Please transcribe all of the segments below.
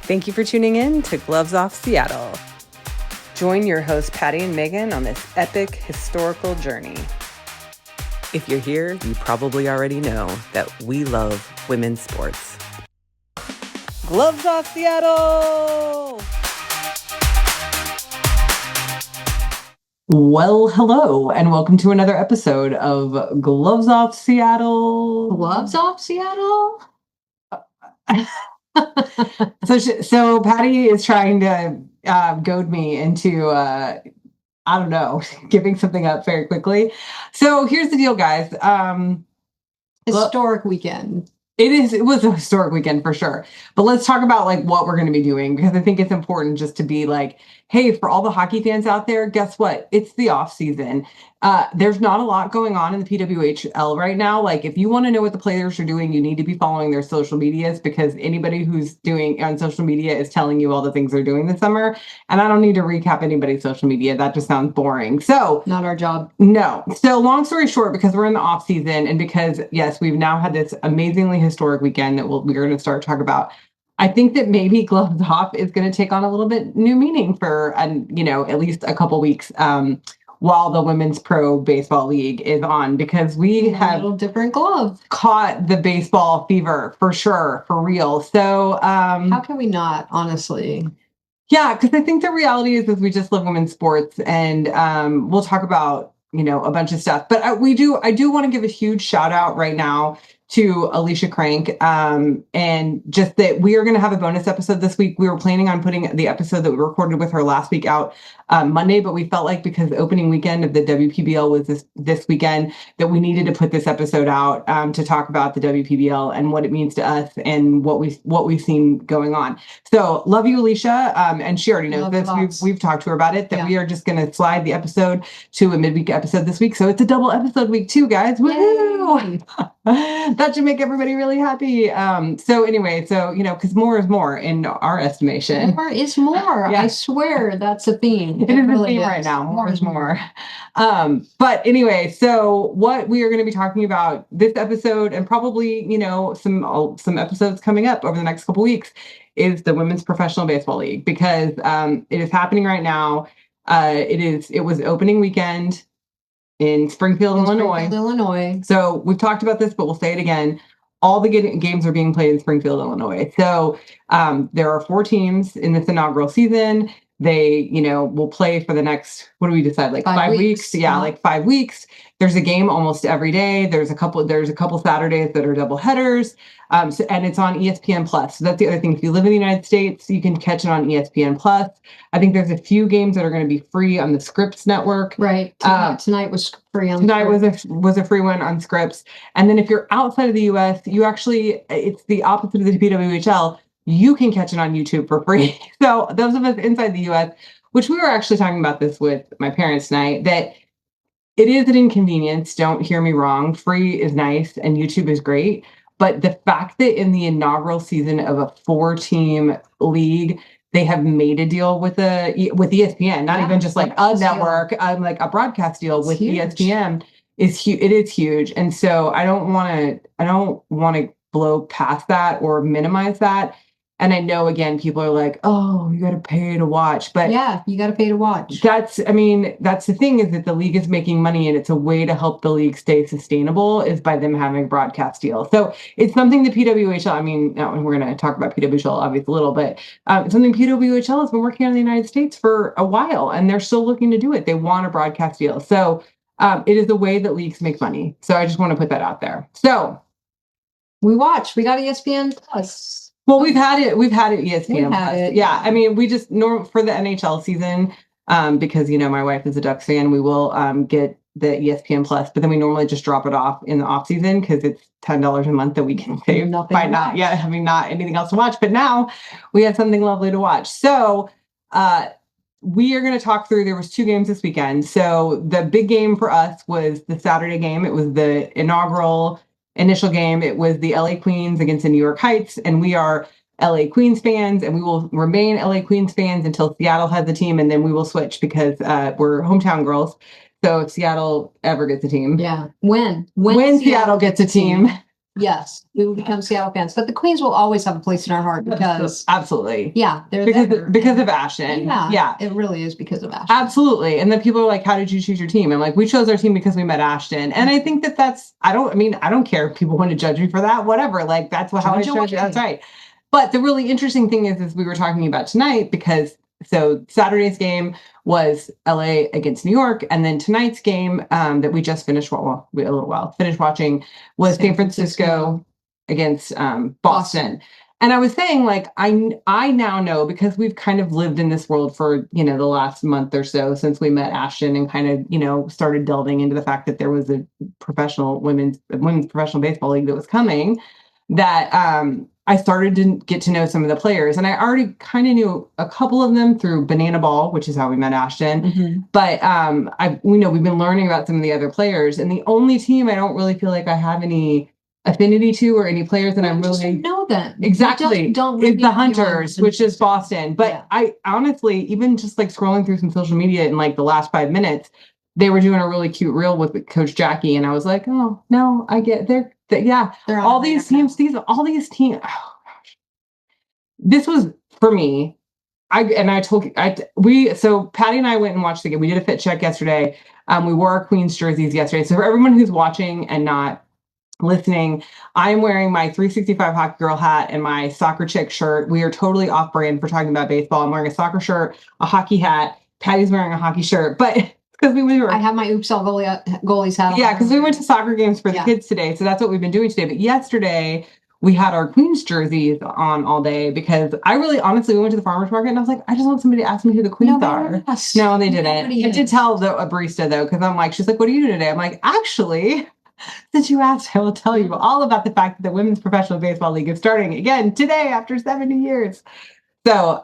Thank you for tuning in to Gloves Off Seattle. Join your hosts Patti and Meagan on this epic historical journey. If you're here, you probably already know that we love women's sports. Gloves Off Seattle! Well, hello, and welcome to another episode of Gloves Off Seattle. Gloves Off Seattle? So Patti is trying to goad me into, I don't know, giving something up very quickly. So here's the deal, guys. Historic weekend. It was a historic weekend for sure. But let's talk about like what we're going to be doing, because I think it's important just to be like, hey, for all the hockey fans out there, guess what? It's the off season. There's not a lot going on in the PWHL right now. Like, if you want to know what the players are doing, you need to be following their social medias, because anybody who's doing on social media is telling you all the things they're doing this summer. And I don't need to recap anybody's social media. That just sounds boring. So not our job. No. So long story short, because we're in the off season, and because yes, we've now had this amazingly historic weekend that we're going to start talking about. I think that maybe Gloves Off is going to take on a little bit new meaning for, at least a couple weeks while the Women's Pro Baseball League is on, because we have a little different glove. Caught the baseball fever for sure, for real. So how can we not, honestly? Yeah, because I think the reality is we just love women's sports, and we'll talk about, a bunch of stuff. But I do want to give a huge shout out right now to Alicia Crank, and just that we are going to have a bonus episode this week. We were planning on putting the episode that we recorded with her last week out Monday, but we felt like because the opening weekend of the WPBL was this weekend, that we needed to put this episode out to talk about the WPBL and what it means to us and what we've seen going on. So love you, Alicia, and she already knows this. We've talked to her about it, that we are just going to slide the episode to a midweek episode this week. So it's a double episode week too, guys. Woo! That should make everybody really happy. So anyway, because more is more in our estimation. More is more. Yeah. I swear that's a theme. It is really a theme right now. More is more. But anyway, so what we are going to be talking about this episode, and probably, some episodes coming up over the next couple weeks, is the Women's Professional Baseball League, because it is happening right now. It was opening weekend in Springfield, Illinois. So we've talked about this, but we'll say it again. All the games are being played in Springfield, Illinois. So there are 4 teams in this inaugural season. They, will play for the next, what do we decide? Like 5 weeks? Yeah, like 5 weeks. There's a game almost every day. There's a couple Saturdays that are double headers. And it's on ESPN Plus. So that's the other thing. If you live in the United States, you can catch it on ESPN Plus. I think there's a few games that are going to be free on the Scripps network. Right. Tonight was free on Tonight was a free one on Scripps. And then if you're outside of the US, it's the opposite of the PWHL. You can catch it on YouTube for free. So those of us inside the US, which we were actually talking about this with my parents tonight, that it is an inconvenience. Don't hear me wrong. Free is nice and YouTube is great. But the fact that in the inaugural season of a 4-team league, they have made a deal with ESPN, not even just like a network, like a broadcast deal with ESPN is huge. It is huge. And so I don't want to blow past that or minimize that. And I know, again, people are like, oh, you got to pay to watch. But yeah, you got to pay to watch. That's the thing, is that the league is making money, and it's a way to help the league stay sustainable is by them having a broadcast deal. So it's something the PWHL, we're going to talk about PWHL obviously a little, but it's something PWHL has been working on in the United States for a while, and they're still looking to do it. They want a broadcast deal. So it is a way that leagues make money. So I just want to put that out there. So we got ESPN Plus. Well, we've had it ESPN Plus. Yeah, we just for the NHL season, because my wife is a Ducks fan, we will get the ESPN Plus, but then we normally just drop it off in the off season because it's $10 a month that we can save by not anything else to watch. But now we have something lovely to watch. So we are going to talk through. There was 2 games this weekend. So the big game for us was the Saturday game. It was the initial game. It was the LA Queens against the New York Heights, and we are LA Queens fans, and we will remain LA Queens fans until Seattle has a team, and then we will switch because we're hometown girls. So if Seattle ever gets a team, when Seattle gets a team, Yes, we will become Seattle fans, but the Queens will always have a place in our heart because absolutely, yeah, they're because of Ashton. Yeah, it really is because of Ashton. Absolutely. And then people are like, "How did you choose your team?" I'm like, "We chose our team because we met Ashton." And I think that's I don't care if people want to judge me for that. Whatever, like that's how I chose. That's right. But the really interesting thing is we were talking about tonight because so Saturday's game was LA against New York, and then tonight's game that we just finished finished watching was San Francisco against Boston. And I was saying, like, I now know because we've kind of lived in this world for the last month or so since we met Ashton and kind of started delving into the fact that there was a women's professional baseball league that was coming. That I started to get to know some of the players, and I already kind of knew a couple of them through Banana Ball, which is how we met Ashton. Mm-hmm. But we've been learning about some of the other players, and the only team I don't really feel like I have any affinity to or any players that I'm really know them exactly don't is the Hunters, which is Boston. But I honestly, even just like scrolling through some social media in like the last 5 minutes, they were doing a really cute reel with Coach Jackie, and I was like, oh no, I get they're all these teams. Oh gosh, this was for me. So Patty and I went and watched the game. We did a fit check yesterday. We wore our Queens jerseys yesterday. So for everyone who's watching and not listening, I'm wearing my 365 Hockey Girl hat and my Soccer Chick shirt. We are totally off brand for talking about baseball. I'm wearing a soccer shirt, a hockey hat. Patty's wearing a hockey shirt, but because I have my Oops All Goalies hat on. Yeah, because we went to soccer games for the kids today. So that's what we've been doing today. But yesterday we had our Queens jerseys on all day because honestly, we went to the farmer's market and I was like, I just want somebody to ask me who the Queens are. No, they didn't. I did tell a barista though, because I'm like, she's like, what are you doing today? I'm like, actually, since you asked, I will tell you all about the fact that the Women's Professional Baseball League is starting again today after 70 years. So,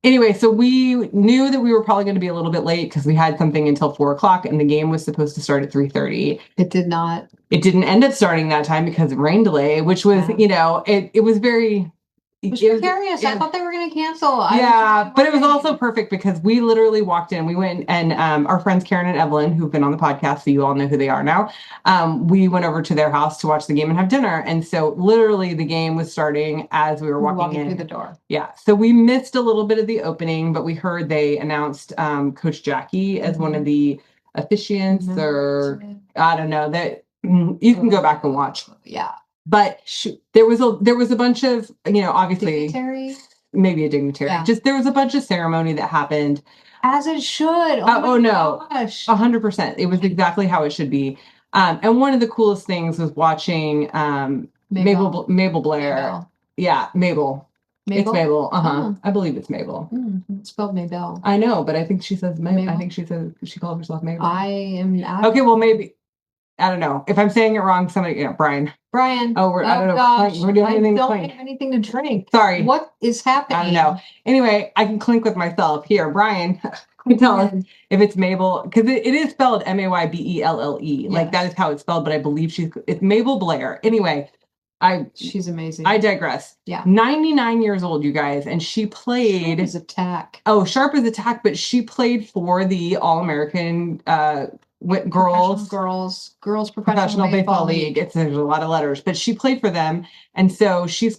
anyway, so we knew that we were probably going to be a little bit late because we had something until 4:00 and the game was supposed to start at 3:30. It did not. It didn't end up starting that time because of rain delay, which was, it was very... It was precarious. I thought they were going to cancel. But it was also perfect because we literally walked in. We went and our friends Karen and Evelyn, who've been on the podcast, so you all know who they are now. We went over to their house to watch the game and have dinner. And so literally the game was starting as we were walking in through the door. Yeah. So we missed a little bit of the opening, but we heard they announced Coach Jackie as one of the officiants, or I don't know, that you can go back and watch. Yeah. But there was a bunch of, obviously maybe a dignitary. Yeah. Just there was a bunch of ceremony that happened. As it should. Oh no, gosh. 100%. It was exactly how it should be. And one of the coolest things was watching Mabel Blair. Mabel. Yeah, Mabel. It's Mabel. Oh. I believe it's Mabel. It's spelled Mabel. I know, but I think she says Mabel. I think she called herself Mabel. I am not. Okay, well maybe. I don't know. If I'm saying it wrong, somebody, Brian. Oh, I don't know. Gosh. We're doing anything. Don't have anything to drink. Sorry. What is happening? I don't know. Anyway, I can clink with myself. Here, Brian, can tell us if it's Mabel, because it is spelled Maybelle. Yes. Like that is how it's spelled, but I believe it's Mabel Blair. Anyway, she's amazing. I digress. Yeah. 99 years old, you guys, and she played. Sharp as a tack. Oh, sharp as a tack, but she played for the All-American girls professional baseball league. There's a lot of letters, but she played for them, and so she's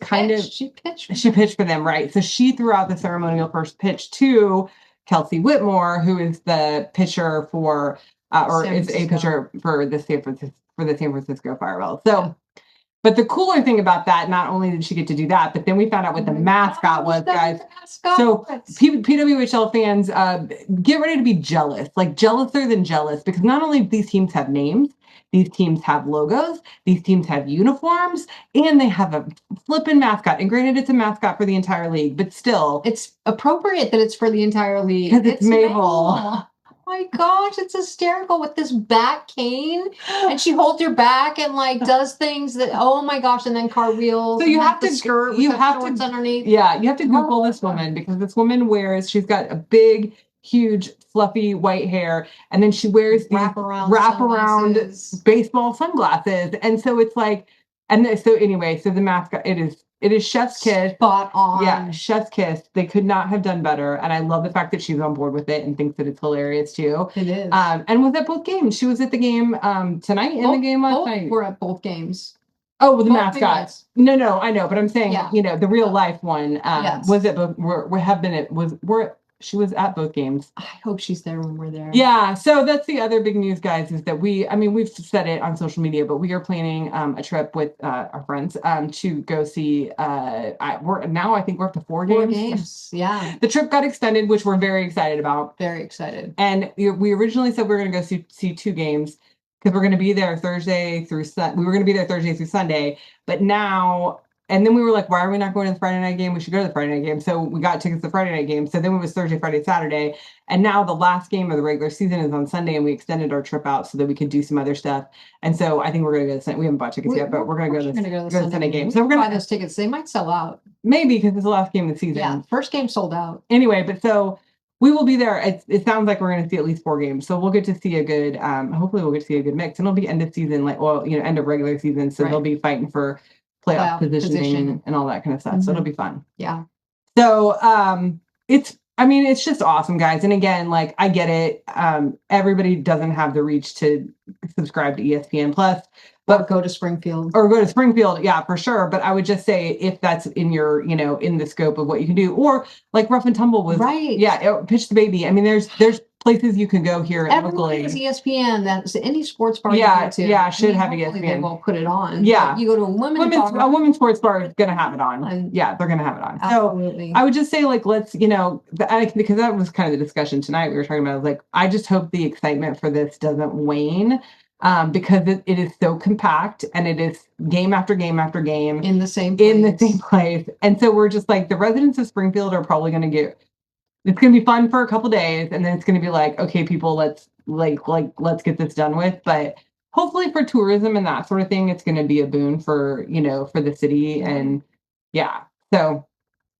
she pitched for them, right? So she threw out the ceremonial first pitch to Kelsey Whitmore, who is the pitcher for is a pitcher for the San Francisco Fireball. So. Yeah. But the cooler thing about that, not only did she get to do that, but then we found out what the mascot was, guys. So PWHL fans, get ready to be jealous, like jealouser than jealous, because not only do these teams have names, these teams have logos, these teams have uniforms, and they have a flippin' mascot. And granted, it's a mascot for the entire league, but still. It's appropriate that it's for the entire league. Because it's Mabel. Oh my gosh, it's hysterical with this back cane, and she holds your back and like does things that, oh my gosh, and then cartwheels. So you have to skirt. You have shorts underneath. Yeah, you have to Google this woman, because this woman she's got a big, huge, fluffy white hair, and then she wears these wraparound baseball sunglasses, and so it's like, so the mascot, it is Chef's Kiss. Spot on. Yeah, Chef's Kiss. They could not have done better. And I love the fact that she's on board with it and thinks that it's hilarious too. It is. And was at both games. She was at the game tonight and the game last night. We're at both games. Oh, the Both mascot. figures. No, I know, but I'm saying, Yeah. the real life one, Yes. was it both, she was at both games. I hope she's there when we're there. Yeah, so that's the other big news, guys, is that we've said it on social media, but we are planning a trip with our friends to go see. I think we're up to 4 4 games. games. Yeah. The trip got extended, which we're very excited about. Very excited. And we originally said we were going to go see 2 games because we're going to be there Thursday through we were going to be there Thursday through Sunday, but now. And then we were like, why are we not going to the Friday night game? We should go to the Friday night game. So we got tickets to the Friday night game. So then it was Thursday, Friday, Saturday. And now the last game of the regular season is on Sunday, and we extended our trip out so that we could do some other stuff. And so I think we're going to go to the we haven't bought tickets yet, but we're going to go to the Sunday game. So we're going to buy those tickets. They might sell out. Maybe because it's the last game of the season. Yeah, first game sold out. Anyway, but so we will be there. It sounds like we're going to see at least 4 games. So we'll get to see a good, hopefully we'll get to see a good mix. And it'll be end of season, end of regular season. So they'll be fighting for playoff positioning and all that kind of stuff. So it'll be fun. Yeah. So it's just awesome, guys. And again, like, I get it. Everybody doesn't have the reach to subscribe to ESPN Plus, but go to Springfield. Yeah, for sure. But I would just say, if that's in your, in the scope of what you can do, or like Rough and Tumble was, right. Yeah, Pitch the Baby. I mean, there's places you can go here locally. Everyone has ESPN. That's any sports bar. Should have ESPN. They will put it on. Yeah, you go to a women's sports bar is going to have it on. Yeah, they're going to have it on. Absolutely. So I would just say, like, let's, because that was kind of the discussion tonight. We were talking about, like, I just hope the excitement for this doesn't wane. Because it is so compact, and it is game after game after game in the same place. And so we're just like, the residents of Springfield are probably going to it's going to be fun for a couple days, and then it's going to be like, okay, people, let's get this done with. But hopefully for tourism and that sort of thing, it's going to be a boon for the city. Yeah. And yeah. So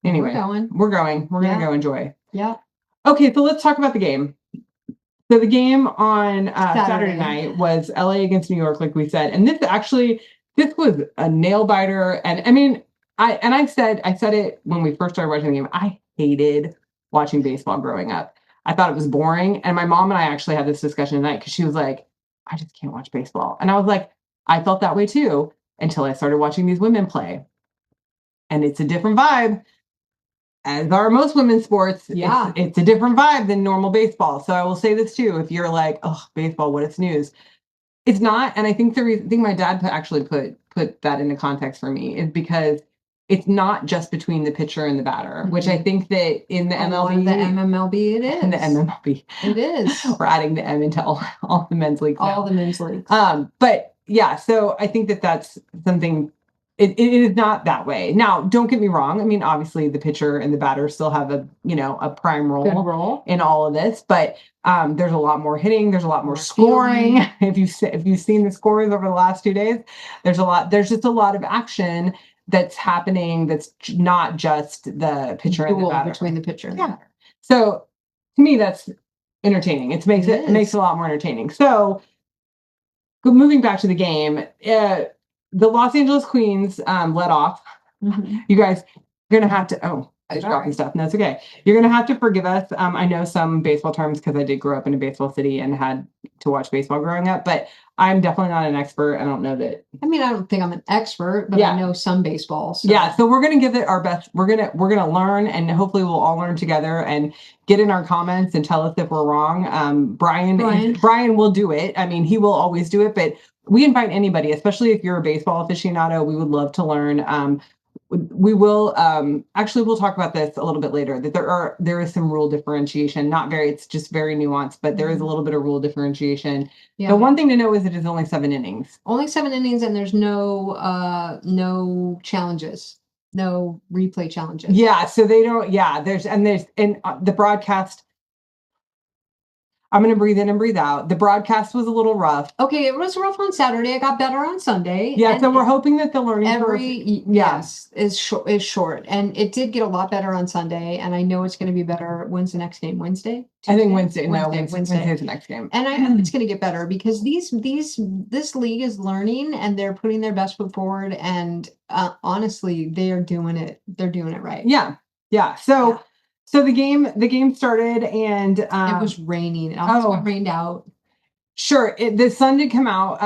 anyway, we're going to go enjoy. Yeah. Okay. So let's talk about the game. So the game on Saturday night was LA against New York, like we said. And this was a nail biter. And I mean, I said it when we first started watching the game. I hated watching baseball growing up. I thought it was boring. And my mom and I actually had this discussion tonight, because she was like, I just can't watch baseball. And I was like, I felt that way too, until I started watching these women play. And it's a different vibe. As are most women's sports, yeah, it's a different vibe than normal baseball. So I will say this too: if you're like, oh, baseball, what a snooze, it's not. And I think the reason my dad put that into context for me is because it's not just between the pitcher and the batter, which I think that in the MLB, the MMLB, it is. In the MMLB, it is. We're adding the M into all the men's leagues. All the men's leagues. But yeah, so I think that that's something. It is not that way. Now, don't get me wrong. I mean, obviously, the pitcher and the batter still have a prime role in all of this. But there's a lot more hitting. There's a lot more scoring. If you've seen the scores over the last 2 days, there's just a lot of action that's happening. That's not just the pitcher and the batter. Between the pitcher and the batter. So to me, that's entertaining. It makes it a lot more entertaining. So moving back to the game. The Los Angeles Queens led off. Mm-hmm. You guys, you're going to have to, I just dropping stuff. No, it's okay. You're going to have to forgive us. I know some baseball terms because I did grow up in a baseball city and had to watch baseball growing up, but I'm definitely not an expert. I don't know that. I mean, I don't think I'm an expert, but I know some baseball. So. Yeah. So we're going to give it our best. We're going to learn, and hopefully we'll all learn together and get in our comments and tell us if we're wrong. Brian will do it. I mean, he will always do it, but we invite anybody, especially if you're a baseball aficionado. We would love to learn. We will we'll talk about this a little bit later, that there is some rule differentiation, it's just very nuanced, but there is a little bit of rule differentiation. Yeah. The one thing to know is it is only 7 innings. Only 7 innings, and there's no challenges, no replay challenges. Yeah, so they don't. Yeah, there's the broadcast. I'm going to breathe in and breathe out. The broadcast was a little rough. Okay, it was rough on Saturday. It got better on Sunday. Yeah, so we're hoping that the learning curve is short. And it did get a lot better on Sunday. And I know it's going to be better. When's the next game? Wednesday? Tuesday? I think Wednesday. Wednesday's the next game. And I hope it's going to get better, because this league is learning, and they're putting their best foot forward. And honestly, they are doing it. They're doing it right. Yeah. Yeah. So. So the game started, and it was raining. It almost got rained out. Sure, the sun did come out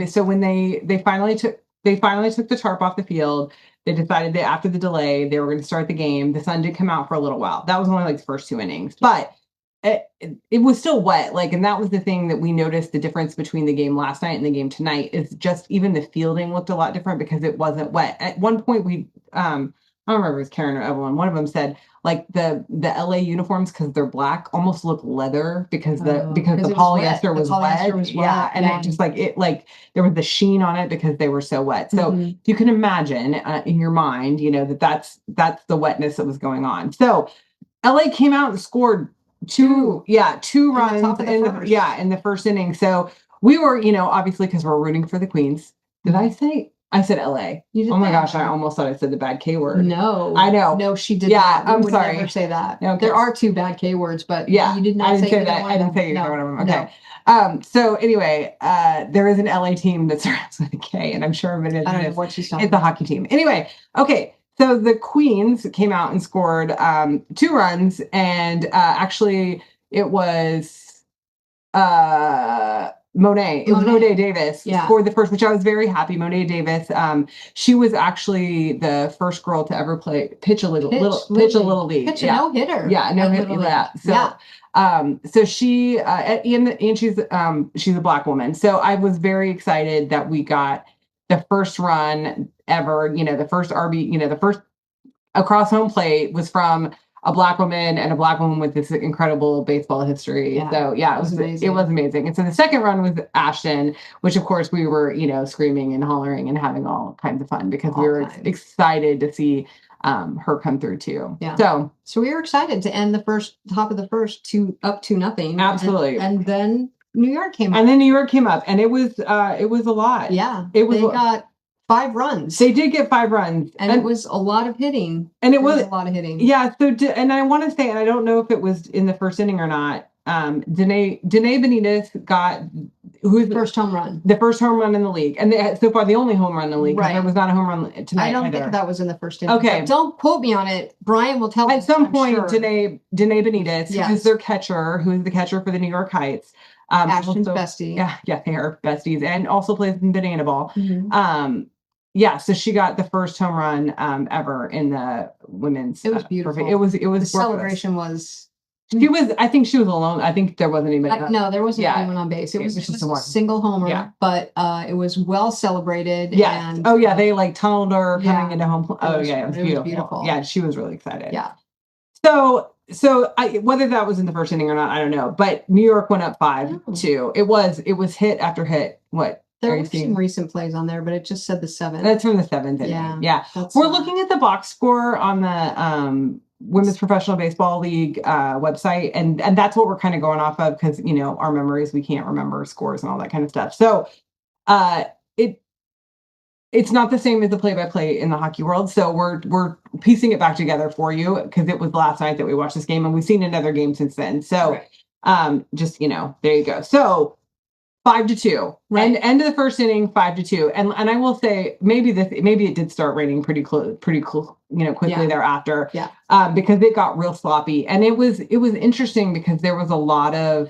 so when they finally took. they finally took the tarp off the field. They decided that after the delay, they were going to start the game. The sun did come out for a little while. That was only like the first 2 innings, but it was still wet. Like, and that was the thing that we noticed the difference between the game last night and the game tonight is just even the fielding looked a lot different because it wasn't wet. At one point, I don't remember if it was Karen or Evelyn. One of them said like the LA uniforms because they're black almost look leather because the polyester was wet. Yeah, and it just like there was the sheen on it because they were so wet. So you can imagine in your mind, that's the wetness that was going on. So LA came out and scored two runs in the first inning. So we were, obviously because we're rooting for the Queens. Did I say? I said LA. Oh my gosh, I almost thought I said the bad K word. No. I know. No, she did not. I'm sorry. Never say that. Okay. There are 2 bad K words, but you did not say that. I didn't say either one of them. Okay. So anyway, there is an LA team that starts with a K, and I'm sure I don't know what she's talking about. It's a hockey team. Anyway, okay. So the Queens came out and scored 2 runs, and actually it was Monet. It was Monet Davis scored the first, which I was very happy. Monet Davis. She was actually the first girl to ever pitch a little league. Pitch a no hitter. Yeah, no hitter. Yeah. So she and she's a Black woman. So I was very excited that we got the first run ever. The first RB. The first across home plate was from a Black woman and a Black woman with this incredible baseball history. Yeah, so it was amazing. It was amazing. And so the second run was Ashton, which of course we were, screaming and hollering and having all kinds of fun because we were excited to see her come through too. Yeah. So we were excited to end the top of the first up 2-0. Absolutely. And then New York came up. And it was a lot. Yeah. They got 5 runs. They did get 5 runs. And it was a lot of hitting. And it was a lot of hitting. Yeah. So, and I want to say, and I don't know if it was in the first inning or not, Danae Benitez got the first home run. The first home run in the league. And so far the only home run in the league. Right. There was not a home run tonight. I don't think that was in the first inning. Okay. Don't quote me on it. Brian will tell At some point, sure. Danae Benitez, who is their catcher, who is the catcher for the New York Heights. Ashton's bestie. Yeah, they are besties. And also plays in Banana Ball. Mm-hmm. So she got the first home run ever in the women's. It was beautiful. It was the celebration was. I think she was alone. I think there wasn't anybody. No, there wasn't anyone on base. It was just a single homer, but it was well celebrated. Yeah. And, they like tunneled her coming into home. It was beautiful. Yeah, she was really excited. Yeah. So whether that was in the first inning or not, I don't know. But New York went up 5-2. It was hit after hit. What? There were some recent plays on there, but it just said the 7th. That's from the 7th inning. Yeah. We're looking at the box score on the Women's Professional Baseball League website, and that's what we're kind of going off of because our memories, we can't remember scores and all that kind of stuff. So it's not the same as the play-by-play in the hockey world. So we're piecing it back together for you because it was last night that we watched this game, and we've seen another game since then. So just there you go. So 5-2, right? And end of the first inning, 5-2. And I will say maybe it did start raining pretty quickly thereafter. Yeah. Because it got real sloppy. And it was interesting because there was a lot of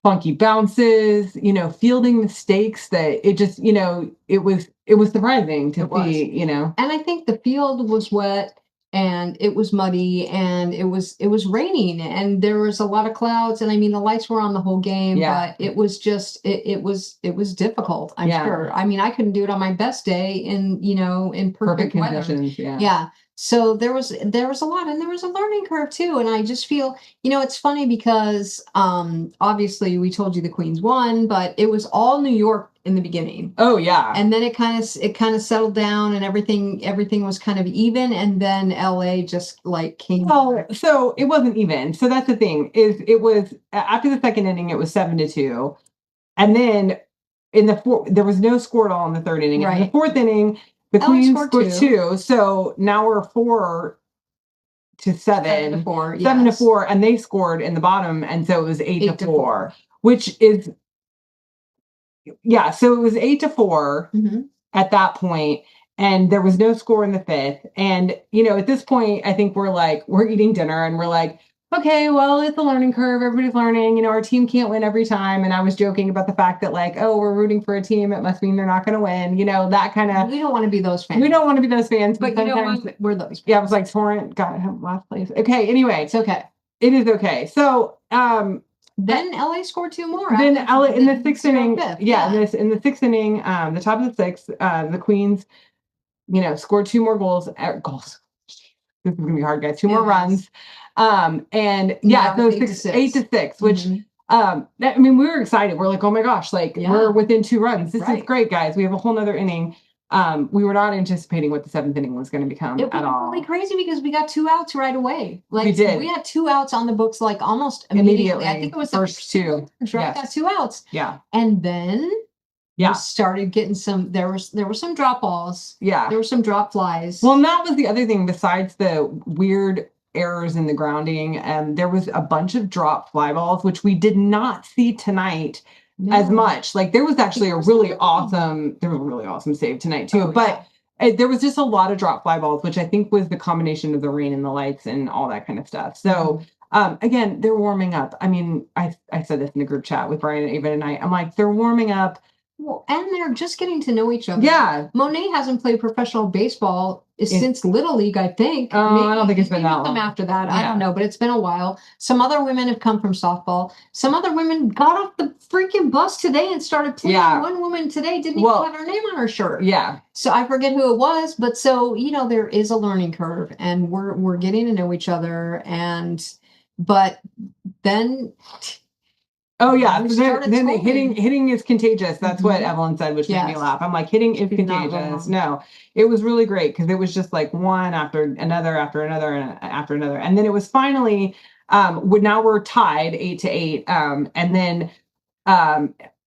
funky bounces, fielding mistakes that it just, it was surprising to see, And I think the field was wet. And it was muddy and it was raining and there was a lot of clouds. And I mean, the lights were on the whole game, but it was just, it was difficult. I'm sure. I mean, I couldn't do it on my best day in perfect weather. Conditions. Yeah. So there was a lot and there was a learning curve too. And I just feel, it's funny because, obviously we told you the Queens won, but it was all New York in the beginning. Oh yeah. And then it kind of settled down and everything was kind of even. And then LA just came. Oh, so it wasn't even. So that's the thing is it was after the second inning, it was 7-2. And then in the fourth, there was no score at all in the third inning. Right. In the fourth inning, the Queens scored 2. So now we're 4-7. 7-4. 7-4. And they scored in the bottom. And so it was 8-4, which is, so it was 8-4 at that point, and there was no score in the fifth. And at this point, I think we're eating dinner, and we're like, okay, well, it's a learning curve. Everybody's learning. You know, our team can't win every time. And I was joking about the fact that, like, oh, we're rooting for a team. It must mean they're not going to win. You know, that kind of. We don't want to be those fans. We don't want to be those fans. But you know what? We're those fans. Yeah, I was like, Torrent got last place. Okay, anyway. It's okay. It is okay. So, then LA scored 2 more. Then LA in the 6th inning. Yeah. In the 6th inning, the top of the 6th, the Queens, you know, scored 2 more goals. This is gonna be hard, guys. 2 more runs. And yeah, so 8-6, which I mean, we were excited. We're like, oh my gosh, like we're within 2 runs. This is great, guys. We have a whole nother inning. We were not anticipating what the 7th inning was going to become at all. It was really crazy because we got 2 outs right away. Like we did. We had 2 outs on the books, like almost immediately. I think it was the first 2. Right, yes. Got 2 outs. Yeah, and then we started getting some. There were some drop balls. Yeah, there were some drop flies. Well, and that was the other thing. Besides the weird errors in the grounding, there was a bunch of drop fly balls, which we did not see tonight. As much. Like there was actually a really awesome save tonight too. But there was just a lot of drop fly balls, which I think was the combination of the rain and the lights and all that kind of stuff. So again, they're warming up. I mean, I said this in the group chat with Brian and Ava tonight. I'm like, they're warming up. Well, and they're just getting to know each other. Yeah. Monet hasn't played professional baseball since Little League, I think. Oh, I don't think it's been that long. After that, I don't know, but it's been a while. Some other women have come from softball. Some other women got off the freaking bus today and started playing. Yeah. One woman today didn't even have her name on her shirt. Yeah. So I forget who it was, but so, you know, there is a learning curve and we're getting to know each other. But then... Oh yeah, then hitting is contagious. That's what Evelyn said, which made me laugh. I'm like, hitting is contagious. No, it was really great because it was just like one after another, after another, and after another, and then it was finally. Now we're tied 8-8, and then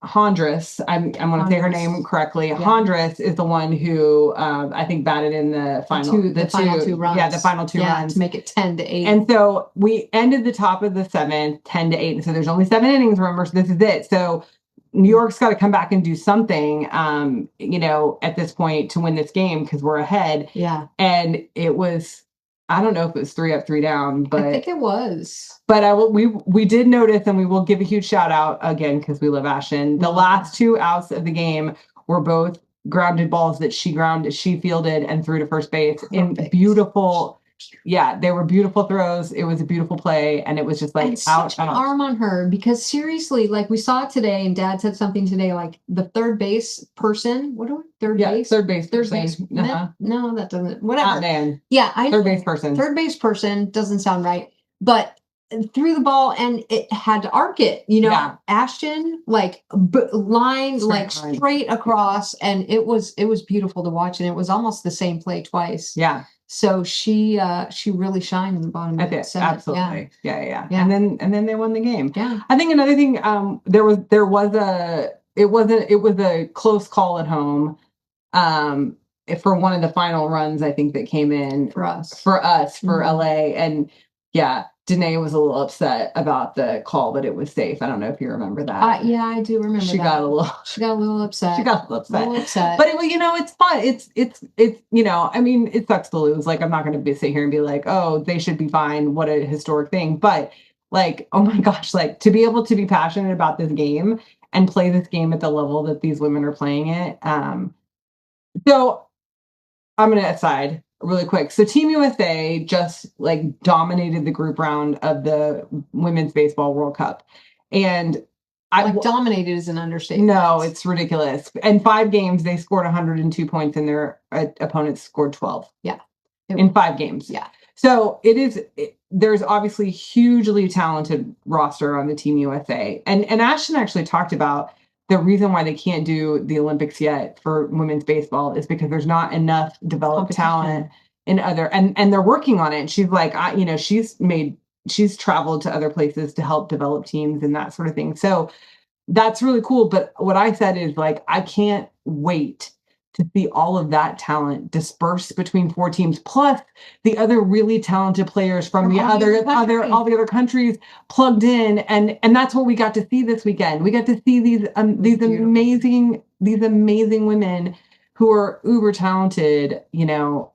Hondras, I'm going to say her name correctly. Yeah. Hondras is the one who I think batted in the final two runs. Yeah, the final 2 runs to make it 10-8. And so we ended the top of the 7th 10-8. And so there's only 7 innings. Remember, so this is it. So New York's got to come back and do something, you know, at this point to win this game because we're ahead. Yeah, and it was. I don't know if it was 3 up, 3 down, but I think it was. But we did notice, and we will give a huge shout out again because we love Ashton. The last 2 outs of the game were both grounded balls that she fielded and threw to first base in beautiful. Yeah, they were beautiful throws. It was a beautiful play, and it was just like and such an arm on her because seriously, like we saw it today, and Dad said something today, like the third base person. What are we? Third base. No, that doesn't. Whatever. Man. Yeah, I third base person. Third base person doesn't sound right, but threw the ball and it had to arc it. You know, Ashton like line like straight across, and it was beautiful to watch, and it was almost the same play twice. Yeah. So she really shined in the bottom of the 7th. Absolutely. Yeah. And then they won the game. Yeah. I think another thing, it was a close call at home. For one of the final runs, I think that came in for us, for LA. And yeah, Danae was a little upset about the call, but it was safe. I don't know if you remember that. Yeah, I do remember. She got a little upset. But it was, you know, it's fun. It's you know, I mean, it sucks to lose. Like, I'm not going to sit here and be like, oh, they should be fine. What a historic thing. But like, oh my gosh, like to be able to be passionate about this game and play this game at the level that these women are playing it. So I'm going to aside really quick. So Team USA just like dominated the group round of the Women's Baseball World Cup. And dominated is an understatement. No, it's ridiculous. In 5 games, they scored 102 points and their opponents scored 12. Yeah. In 5 games. Yeah. So there's obviously hugely talented roster on the Team USA. And Ashton actually talked about the reason why they can't do the Olympics yet for women's baseball is because there's not enough developed talent in other, and they're working on it. She's like, she's traveled to other places to help develop teams and that sort of thing. So that's really cool. But what I said is like, I can't wait to see all of that talent dispersed between 4 teams, plus the other really talented players from all the other countries plugged in, and that's what we got to see this weekend. We got to see these amazing women who are uber talented, you know,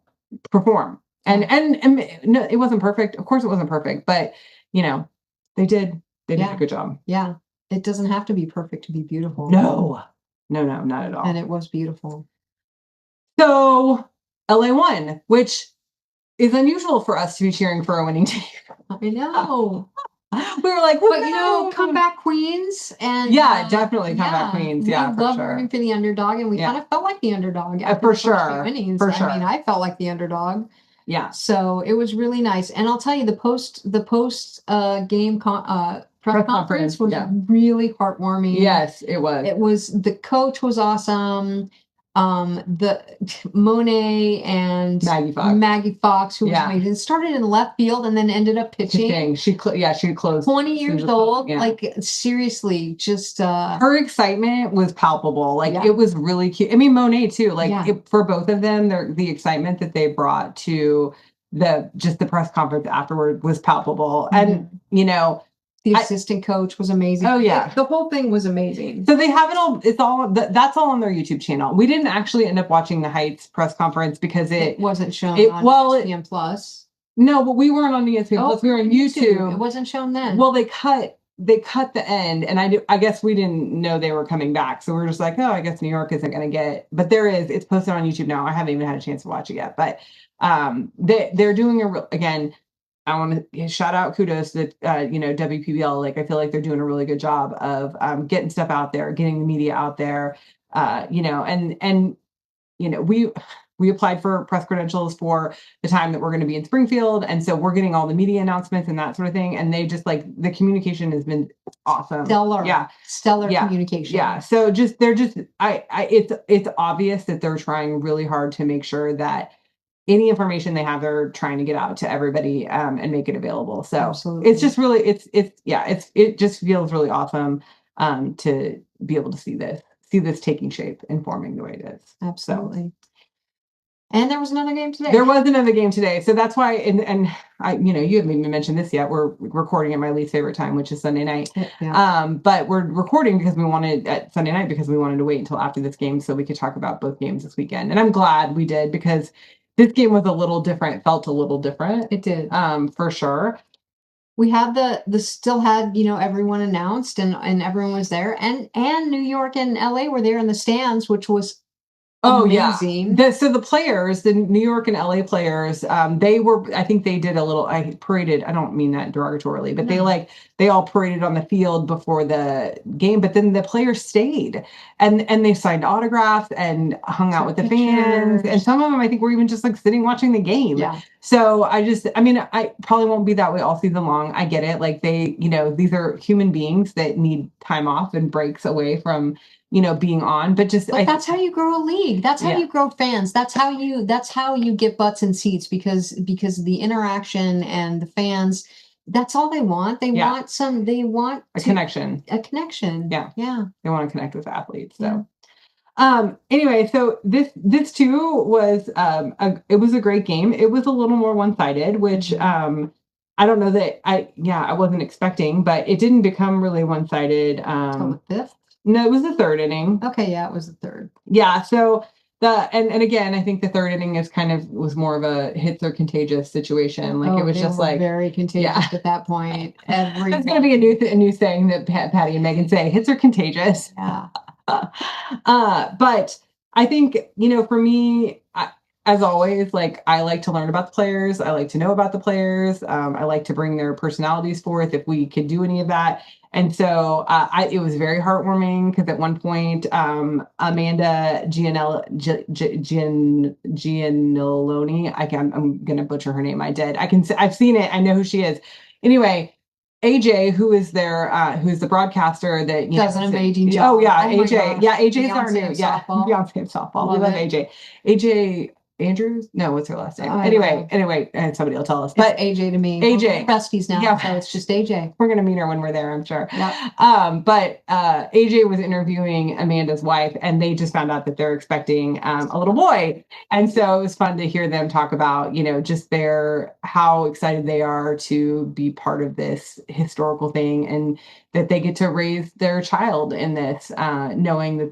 perform. And no, it wasn't perfect. Of course, it wasn't perfect, but they did a good job. Yeah. It doesn't have to be perfect to be beautiful. No, not at all. And it was beautiful. So LA won, which is unusual for us to be cheering for a winning team. I know. We were like, but comeback queens, and definitely comeback queens. Yeah, we love rooting for the underdog, and we kind of felt like the underdog for sure. Innings. I mean, I felt like the underdog. Yeah. So it was really nice, and I'll tell you, the post game press conference was really heartwarming. Yes, it was. It was. The coach was awesome. The Monet and Maggie Fox, who was amazing, started in left field and then ended up pitching. She closed. 20 years old. Like, seriously, just her excitement was palpable. Like, it was really cute. I mean, Monet too. Like, for both of them, the excitement that they brought to the press conference afterward was palpable. And the assistant coach was amazing. Oh yeah, the whole thing was amazing. So they have it all. It's all that's all on their YouTube channel. We didn't actually end up watching the Heights press conference because it wasn't shown on ESPN Plus. No, but we weren't on ESPN Plus. We were on YouTube. It wasn't shown then. Well, they cut the end, and I guess we didn't know they were coming back, so we're just like, oh, I guess New York isn't going to get. But it's posted on YouTube now. I haven't even had a chance to watch it yet, but they're doing again. I want to shout out kudos to WPBL. Like, I feel like they're doing a really good job of getting stuff out there, getting the media out there. We applied for press credentials for the time that we're going to be in Springfield, and so we're getting all the media announcements and that sort of thing. And they just the communication has been awesome, stellar communication. Yeah, so it's obvious that they're trying really hard to make sure that any information they have, they're trying to get out to everybody and make it available. So absolutely. It's just really, it just feels really awesome to be able to see this taking shape and forming the way it is. Absolutely. So. And there was another game today. There was another game today. So that's why, and I, you haven't even mentioned this yet. We're recording at my least favorite time, which is Sunday night. Yeah. But we're recording because we wanted to wait until after this game so we could talk about both games this weekend. And I'm glad we did, because this game was a little different, felt a little different. It did. For sure. We had still had, everyone announced and everyone was there, and New York and LA were there in the stands, which was amazing. So the players, the New York and LA players, I think they did a little, paraded, I don't mean that derogatorily, but they all paraded on the field before the game, but then the players stayed and they signed autographs and hung out with the fans. And some of them, I think, were even just sitting watching the game. Yeah. So I probably won't be that way all season long. I get it. Like, these are human beings that need time off and breaks away from, being on, but that's how you grow a league. That's how you grow fans. That's how you get butts in seats, because the interaction and the fans, that's all they want. They want a connection. Yeah. Yeah. They want to connect with athletes. So, anyway, so this too was, it was a great game. It was a little more one-sided, which, I don't know that I wasn't expecting, but it didn't become really one-sided. Until the fifth? No, it was the third inning. Okay, yeah, it was the third. Yeah, so and again, I think the third inning was more of a hits are contagious situation. Like, it was just very contagious at that point. It's going to be a new saying that Patti and Meagan say: hits are contagious. Yeah. But I think, for me, as always, I like to learn about the players. I like to know about the players. I like to bring their personalities forth if we could do any of that. And so it was very heartwarming, because at one point, Amanda Giannelloni, I'm going to butcher her name. I've seen it. I know who she is. Anyway, AJ, who is who's the broadcaster that does an amazing job. Oh yeah, AJ. Yeah, AJ's our new Beyonce in softball. We love AJ. AJ Andrews? No, what's her last name? Anyway, and somebody will tell us. But it's AJ to me. AJ. Besties now, so it's just AJ. We're going to meet her when we're there, I'm sure. Yep. But AJ was interviewing Amanda's wife, and they just found out that they're expecting a little boy. And so it was fun to hear them talk about, just how excited they are to be part of this historical thing, and that they get to raise their child in this, knowing that,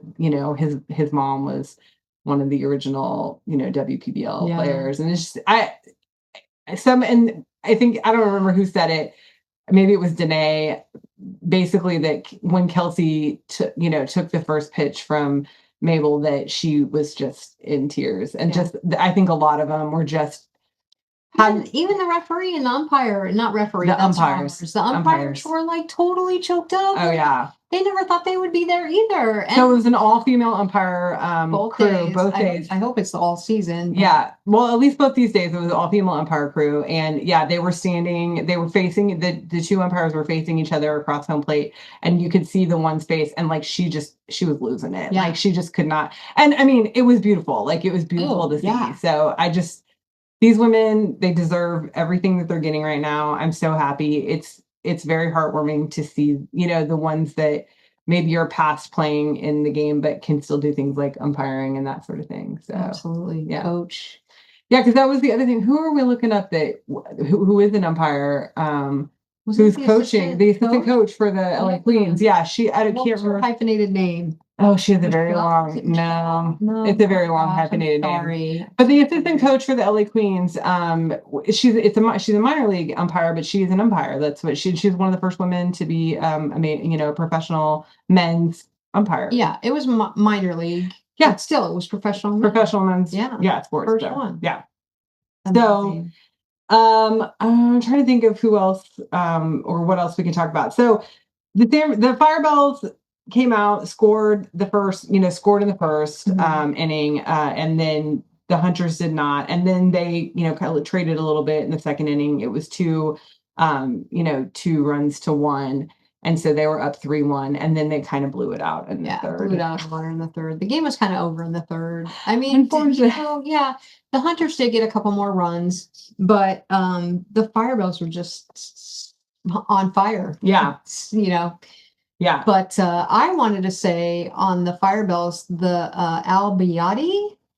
his mom was one of the original, WPBL players. And it's just, and I think, I don't remember who said it, maybe it was Danae, basically that when Kelsey took the first pitch from Mabel, that she was just in tears. And just, I think a lot of them were just, even the referee and the umpire, not referee, the umpires. The umpires were like totally choked up. Oh yeah. They never thought they would be there either. And so it was an all-female umpire crew, both days. I hope it's the all season. Yeah. Well, at least both these days it was an all-female umpire crew. And yeah, they were facing, the two umpires were facing each other across home plate. And you could see the one's face, and like she was losing it. Yeah. Like she just could not. And I mean, it was beautiful. Like it was beautiful to see. Yeah. So these women, they deserve everything that they're getting right now. I'm so happy. It's very heartwarming to see, the ones that maybe are past playing in the game, but can still do things like umpiring and that sort of thing. So absolutely. Yeah. Coach. Yeah. Cause that was the other thing. Who are we looking up who is an umpire? Who's coaching the assistant coach for the LA Queens? Yeah. I can't remember. Hyphenated name. Oh, she has a very long, it's a very long hyphenated name. But the assistant coach for the LA Queens, she's a minor league umpire, but she's an umpire. That's what she's one of the first women to be, a professional men's umpire. Yeah, it was minor league. Yeah, but still, it was professional. Professional men's. Yeah, sports. First one. Yeah. Amazing. So, I'm trying to think of who else, or what else we can talk about. So, the Firebells came out, scored in the first inning, and then the Hunters did not. And then they, kind of traded a little bit in the second inning. It was 2 runs to 1. And so they were up 3-1, and then they kind of blew it out in the third. Blew it out in the third. The game was kind of over in the third. I mean, unfortunately, the Hunters did get a couple more runs, but the Firebells were just on fire. Yeah. Yeah. But I wanted to say on the Firebells, the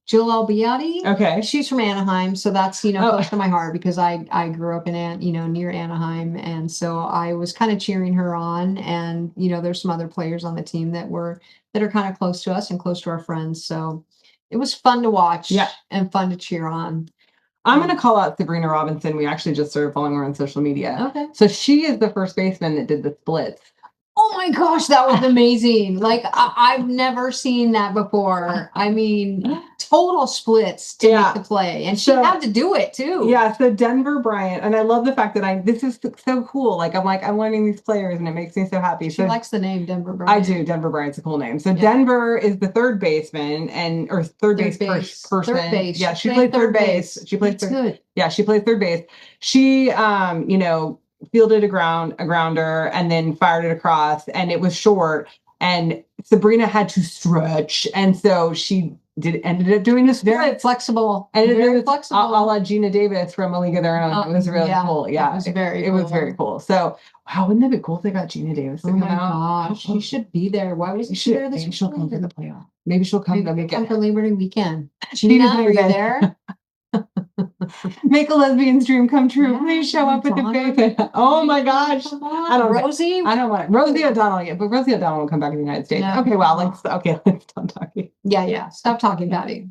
Jill Albiati. Okay. She's from Anaheim. So that's, close to my heart because I grew up in, near Anaheim. And so I was kind of cheering her on. And, there's some other players on the team that are kind of close to us and close to our friends. So it was fun to watch and fun to cheer on. I'm going to call out Sabrina Robinson. We actually just started following her on social media. Okay. So she is the first baseman that did the splits. Oh my gosh, that was amazing. Like, I've never seen that before. I mean, total splits to make the play. And she had to do it too. Yeah, so Denver Bryant, and I love the fact that this is so cool. Like, I'm learning these players and it makes me so happy. She likes the name Denver Bryant. I do. Denver Bryant's a cool name. So Denver is the third baseman or third base person. Third base. Yeah, she played third base. She plays third. Yeah, she plays third base. She, fielded a grounder and then fired it across, and it was short, and Sabrina had to stretch, and so she ended up doing this very flexible, a la Gina Davis from A League of Their Own. It was really cool. Yeah, it was very cool. So wow, wouldn't that be cool if they got Gina Davis to come out? Gosh, she should be there. Why wasn't she there this week? She'll come for the playoff. Maybe she'll come for Labor Day weekend. Gina, are you there? Make a lesbian's dream come true. Yeah, please show up with the baby. Oh my gosh. I don't Rosie? I don't want Rosie O'Donnell yet, but Rosie O'Donnell will come back to the United States. No. Okay, well, let's stop talking. Yeah. Stop talking, Patty.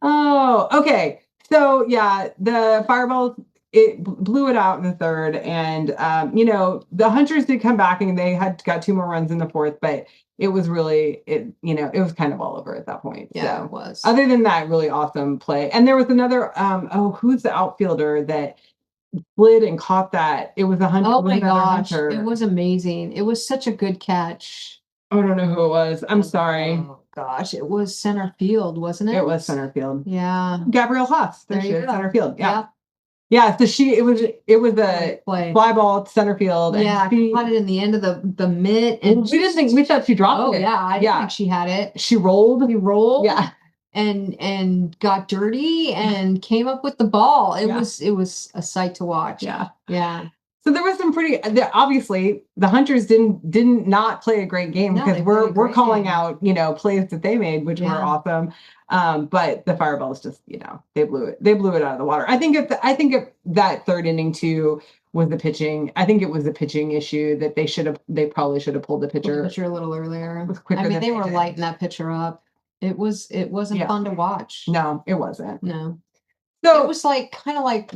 Oh, okay. So the Firebells, it blew it out in the third, and the Hunters did come back and they got 2 more runs in the fourth, but it was really it was kind of all over at that point. Yeah, so, it was. Other than that, really awesome play. And there was another who's the outfielder that slid and caught that? It was a Hunter. Oh my gosh, it was amazing. It was such a good catch. I don't know who it was. I'm sorry. Oh gosh, it was center field, wasn't it? It was center field. Yeah. Gabrielle Haas. There she is, center field. Yeah. Yeah, so it was a fly ball to center field. And she caught it in the end of the mitt, and we thought she dropped it. Oh yeah, I didn't think she had it. She rolled. Yeah, and got dirty and came up with the ball. It was a sight to watch. Yeah. So there was some obviously the Hunters didn't not play a great game because we're calling out plays that they made, which were awesome. But the Firebells just they blew it out of the water. I think if that third inning too was the pitching. I think it was a pitching issue that they probably should have pulled the pitcher a little earlier. I mean, they were lighting that pitcher up. It wasn't fun to watch. No, it wasn't. No. it was like kind of like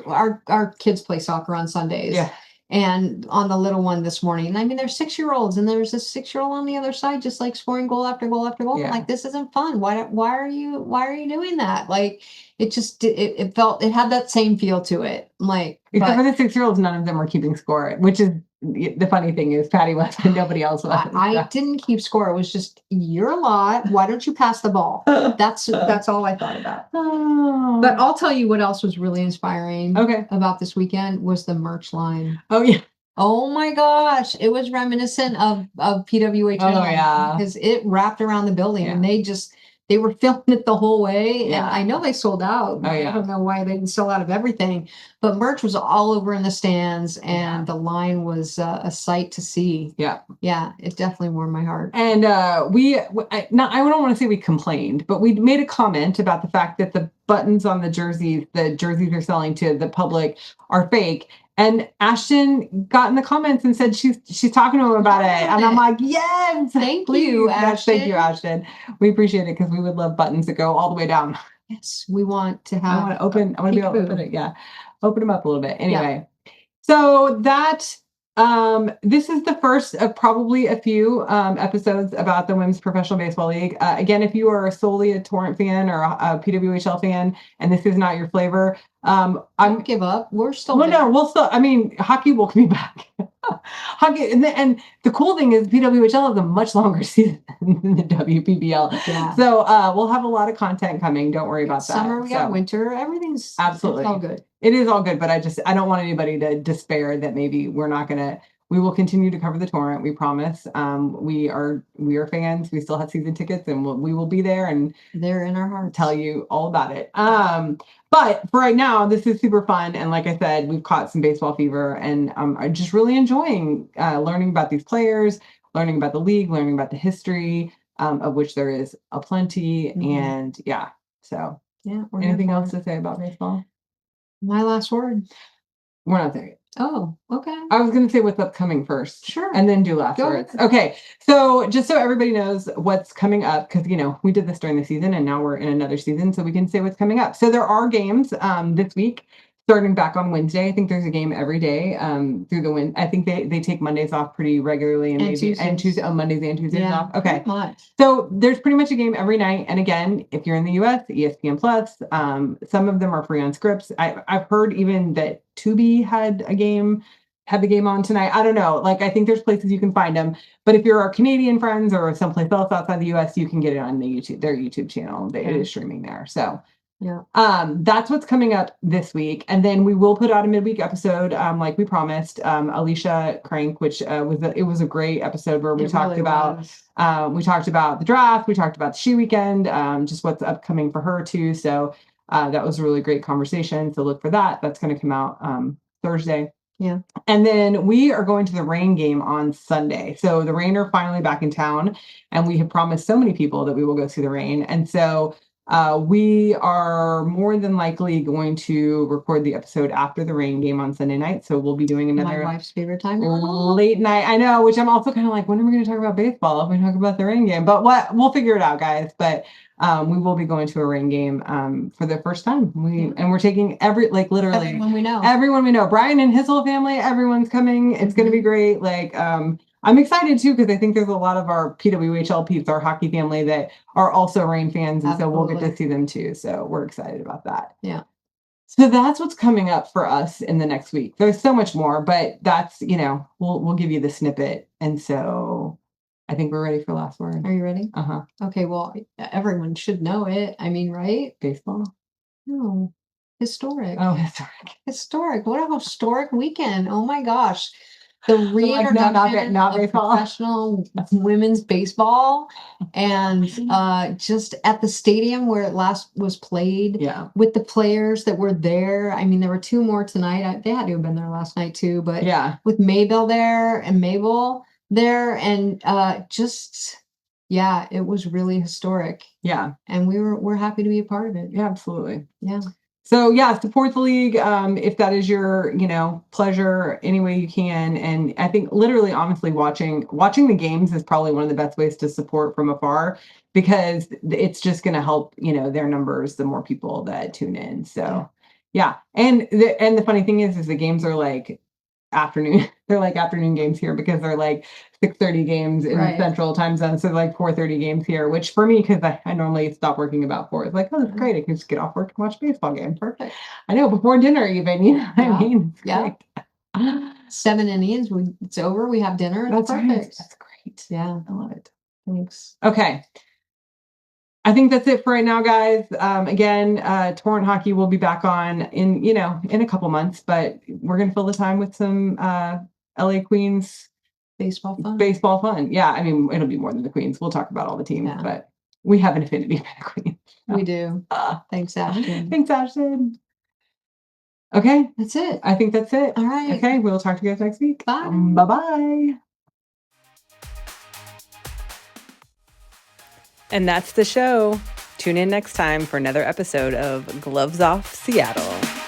our kids play soccer on Sundays. Yeah. And on the little one this morning, I mean, they're 6-year-olds, and there's a 6-year-old on the other side, just like scoring goal after goal after goal. Yeah. I'm like, this isn't fun. Why are you doing that? Like, it just it felt, it had that same feel to it. Like, except for the 6-year-olds, none of them were keeping score, which is the funny thing is Patti was and nobody else was. I didn't keep score. It was just, you're a lot. Why don't you pass the ball? That's all I thought about. Oh. But I'll tell you what else was really inspiring. Okay. About this weekend was the merch line. Oh yeah. Oh my gosh, it was reminiscent of PWHL. Oh yeah, because it wrapped around the building, and they were filming it the whole way. Yeah. And I know they sold out. Oh yeah. I don't know why they didn't sell out of everything, but merch was all over in the stands, and the line was a sight to see. Yeah. Yeah, it definitely warmed my heart. And I don't want to say we complained, but we made a comment about the fact that the buttons on the jerseys they're selling to the public are fake. And Ashton got in the comments and said she's talking to him about it. And I'm like, yes, thank you, Ashton. Yes, thank you, Ashton. We appreciate it, because we would love buttons that go all the way down. Yes, we want to have. I want to be able to open it. Yeah, open them up a little bit. Anyway, so that this is the first of probably a few episodes about the Women's Professional Baseball League. Again, if you are solely a Torrent fan or a PWHL fan, and this is not your flavor, don't give up. We're still. Well, no, we'll still. I mean, hockey will be back. Hockey, and the cool thing is PWHL has a much longer season than the WPBL. Yeah. So we'll have a lot of content coming. Don't worry about that. Summer, we got winter. Everything's absolutely all good. It is all good, but I don't want anybody to despair that maybe we're not gonna. We will continue to cover the Torrent. We promise. We are fans. We still have season tickets, and we will be there, and they're in our hearts. Tell you all about it. But for right now, this is super fun, and like I said, we've caught some baseball fever, and I'm just really enjoying learning about these players, learning about the league, learning about the history, of which there is a plenty, and so anything else to say about baseball? My last word. We're not there yet. Oh, okay. I was going to say what's upcoming first. Sure. And then do last words. Okay. So just so everybody knows what's coming up, because, we did this during the season and now we're in another season, so we can say what's coming up. So there are games this week, starting back on Wednesday. I think there's a game every day through the wind. I think they take Mondays off pretty regularly, and Tuesday, Mondays and Tuesdays off. Okay. So there's pretty much a game every night. And again, if you're in the US, ESPN Plus, some of them are free on Scripps. I've heard even that Tubi had the game on tonight. I don't know. Like, I think there's places you can find them. But if you're our Canadian friends or someplace else outside the US, you can get it on their YouTube channel. It is streaming there. So that's what's coming up this week. And then we will put out a midweek episode, like we promised. Alicia Crank, which was a great episode where we talked about the draft, we talked about the She Weekend, just what's upcoming for her too. So that was a really great conversation. So look for that. That's going to come out Thursday. Yeah. And then we are going to the Reign game on Sunday. So the Reign are finally back in town, and we have promised so many people that we will go see the Reign. And so we are more than likely going to record the episode after the Reign game on Sunday night. So we'll be doing another my wife's favorite time late night. I know, which I'm also kind of like, when are we going to talk about baseball if we talk about the Reign game? But we'll figure it out, guys. But we will be going to a Reign game for the first time. And we're taking literally everyone we know. Brian and his whole family, everyone's coming. It's going to be great. I'm excited too, because I think there's a lot of our PWHL peeps, our hockey family, that are also Reign fans. And so we'll get to see them too. So we're excited about that. Yeah. So that's what's coming up for us in the next week. There's so much more, but that's, we'll give you the snippet. And so I think we're ready for last word. Are you ready? Uh-huh. Okay. Well, everyone should know it. I mean, right? Baseball? No. Historic. Oh, historic. Historic. What a historic weekend. Oh my gosh. The reintroduction of professional women's baseball, and just at the stadium where it last was played, with the players that were there. I mean, there were two more tonight. They had to have been there last night too, but with Mabel there and Mabel there, and it was really historic. Yeah. And we're happy to be a part of it. Yeah, absolutely. Yeah. So yeah, support the league if that is your, pleasure any way you can. And I think literally, honestly, watching the games is probably one of the best ways to support from afar because it's just going to help, their numbers, the more people that tune in. So yeah. And the funny thing is the games are like afternoon. They're like afternoon games here because they're like 6:30 games in Right. Central Time Zone. So like 4:30 games here, which for me, because I normally stop working about 4, it's like, oh, that's great. I can just get off work and watch a baseball game. Perfect. I know, before dinner even, you know what I mean? It's Yeah. great. 7 innings, it's over, we have dinner. It's That's perfect. right. That's great. Yeah. I love it. Thanks. Okay. I think that's it for right now, guys. Again, Torrent Hockey will be back on in a couple months, but we're gonna fill the time with some LA Queens Baseball fun. baseball fun. Yeah, I mean, it'll be more than the Queens. We'll talk about all the teams, but we have an affinity for the Queens. So. We do. Thanks, Ashton. Thanks, Ashton. Okay. That's it. I think that's it. All right. Okay, we'll talk to you guys next week. Bye. Bye-bye. And that's the show. Tune in next time for another episode of Gloves Off Seattle.